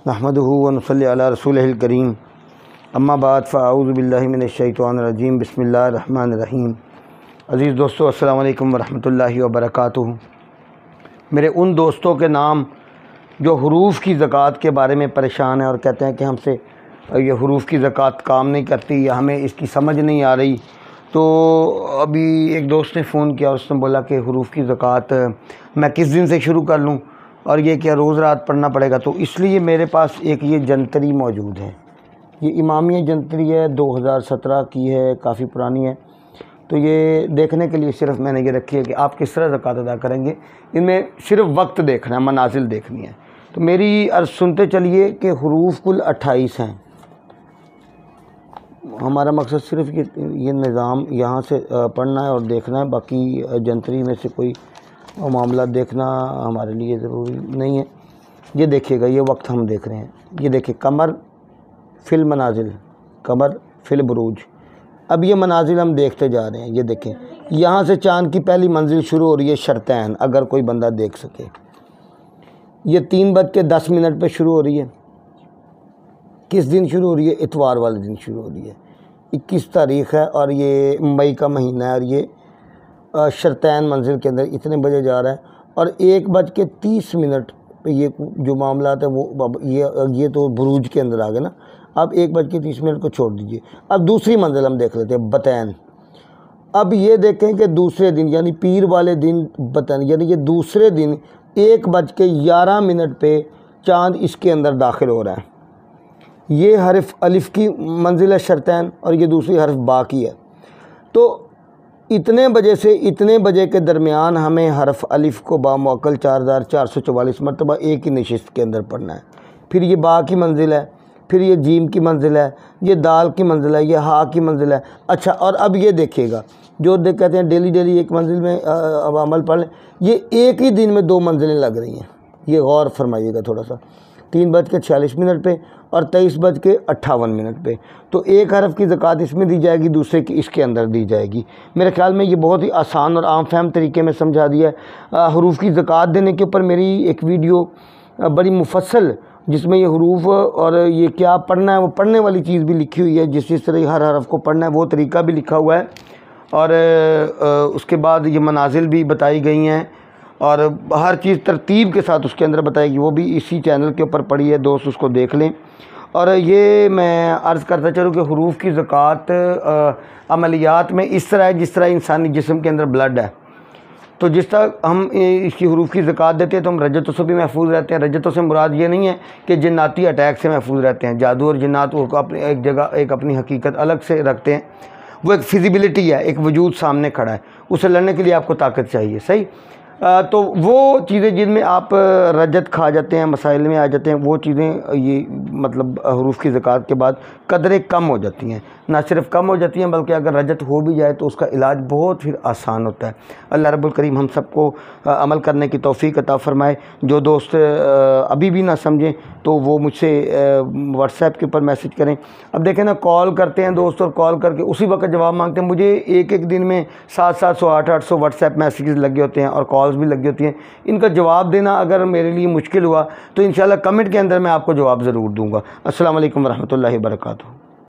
نحمدہ ونصلی علی رسولہ الکریم اما بعد فاعوذ باللہ من الشیطان الرجیم بسم اللہ الرحمن الرحیم۔ عزیز دوستو، السلام علیکم ورحمۃ اللہ وبرکاتہ۔ میرے ان دوستوں کے نام جو حروف کی زکوٰۃ کے بارے میں پریشان ہیں اور کہتے ہیں کہ ہم سے یہ حروف کی زکوٰۃ کام نہیں کرتی یا ہمیں اس کی سمجھ نہیں آ رہی، تو ابھی ایک دوست نے فون کیا اور اس نے بولا کہ حروف کی زکوٰۃ میں کس دن سے شروع کر لوں اور یہ کیا روز رات پڑھنا پڑے گا؟ تو اس لیے میرے پاس ایک یہ جنتری موجود ہے، یہ امامیہ جنتری ہے، 2017 کی ہے، کافی پرانی ہے۔ تو یہ دیکھنے کے لیے صرف میں نے یہ رکھی ہے کہ آپ کس طرح زکوٰۃ ادا کریں گے، ان میں صرف وقت دیکھنا ہے، منازل دیکھنی ہے۔ تو میری عرض سنتے چلیے کہ حروف کل 28 ہیں۔ ہمارا مقصد صرف یہ نظام یہاں سے پڑھنا ہے اور دیکھنا ہے، باقی جنتری میں سے کوئی معاملات دیکھنا ہمارے لیے ضروری نہیں ہے۔ یہ دیکھیے گا، یہ وقت ہم دیکھ رہے ہیں، یہ دیکھیں قمر فی المنازل، قمر فی البروج۔ اب یہ منازل ہم دیکھتے جا رہے ہیں، یہ دیکھیں یہاں سے چاند کی پہلی منزل شروع ہو رہی ہے شرطین، اگر کوئی بندہ دیکھ سکے۔ یہ 3:10 پہ شروع ہو رہی ہے۔ کس دن شروع ہو رہی ہے؟ اتوار والے دن شروع ہو رہی ہے، 21 تاریخ ہے اور یہ مئی کا مہینہ ہے، اور یہ شرطین منزل کے اندر اتنے بجے جا رہا ہے۔ اور 1:30 پہ یہ جو معاملات ہیں وہ یہ تو بروج کے اندر آ گئے نا۔ اب 1:30 کو چھوڑ دیجئے، اب دوسری منزل ہم دیکھ لیتے ہیں، بطین۔ اب یہ دیکھیں کہ دوسرے دن یعنی پیر والے دن بطین، یعنی یہ دوسرے دن 1:11 پہ چاند اس کے اندر داخل ہو رہا ہے۔ یہ حرف الف کی منزل ہے شرطین، اور یہ دوسری حرف با کی ہے۔ تو اتنے بجے سے اتنے بجے کے درمیان ہمیں حرف الف کو با موکل 4444 مرتبہ ایک ہی نشست کے اندر پڑھنا ہے۔ پھر یہ با کی منزل ہے، پھر یہ جیم کی منزل ہے، یہ دال کی منزل ہے، یہ ہا کی منزل ہے۔ اچھا، اور اب یہ دیکھیے گا جو کہتے ہیں ڈیلی ایک منزل میں اب عمل پڑھ لیں، یہ ایک ہی دن میں 2 منزلیں لگ رہی ہیں، یہ غور فرمائیے گا تھوڑا سا۔ 3:46 پہ اور 23:58 پہ، تو ایک حرف کی زکوٰۃ اس میں دی جائے گی، دوسرے کی اس کے اندر دی جائے گی۔ میرے خیال میں یہ بہت ہی آسان اور عام فہم طریقے میں سمجھا دیا ہے۔ حروف کی زکوٰۃ دینے کے اوپر میری ایک ویڈیو بڑی مفصل، جس میں یہ حروف اور یہ کیا پڑھنا ہے وہ پڑھنے والی چیز بھی لکھی ہوئی ہے، جس طرح ہر حرف کو پڑھنا ہے وہ طریقہ بھی لکھا ہوا ہے، اور اس کے بعد یہ منازل بھی بتائی گئی ہیں، اور ہر چیز ترتیب کے ساتھ اس کے اندر بتائی گئی، وہ بھی اسی چینل کے اوپر پڑھی ہے، دوست اس کو دیکھ لیں۔ اور یہ میں عرض کرتا چلوں کہ حروف کی زکوٰۃ عملیات میں اس طرح ہے جس طرح انسانی جسم کے اندر بلڈ ہے، تو جس طرح ہم اس کی حروف کی زکوٰۃ دیتے ہیں تو ہم رجتوں سے بھی محفوظ رہتے ہیں۔ رجتوں سے مراد یہ نہیں ہے کہ جناتی اٹیک سے محفوظ رہتے ہیں، جادو اور جنات وہ اپنی ایک جگہ ایک اپنی حقیقت الگ سے رکھتے ہیں، وہ ایک فزیبلٹی ہے، ایک وجود سامنے کھڑا ہے، اسے لڑنے کے لیے آپ کو طاقت چاہیے، صحیح؟ تو وہ چیزیں جن میں آپ رجت کھا جاتے ہیں، مسائل میں آ جاتے ہیں، وہ چیزیں یہ مطلب حروف کی زکوٰۃ کے بعد قدریں کم ہو جاتی ہیں، نہ صرف کم ہو جاتی ہیں بلکہ اگر رجت ہو بھی جائے تو اس کا علاج بہت پھر آسان ہوتا ہے۔ اللہ رب الکریم ہم سب کو عمل کرنے کی توفیق عطا فرمائے۔ جو دوست ابھی بھی نہ سمجھیں تو وہ مجھ سے واٹس ایپ کے اوپر میسج کریں۔ اب دیکھیں نا، کال کرتے ہیں دوست اور کال کر کے اسی وقت جواب مانگتے ہیں، مجھے ایک دن میں 700 800 واٹس ایپ میسیجز لگے ہوتے ہیں اور کالز بھی لگی ہوتی ہیں، ان کا جواب دینا اگر میرے لیے مشکل ہوا تو انشاءاللہ کمنٹ کے اندر میں آپ کو جواب ضرور دوں گا۔ السلام علیکم ورحمۃ اللہ وبرکاتہ۔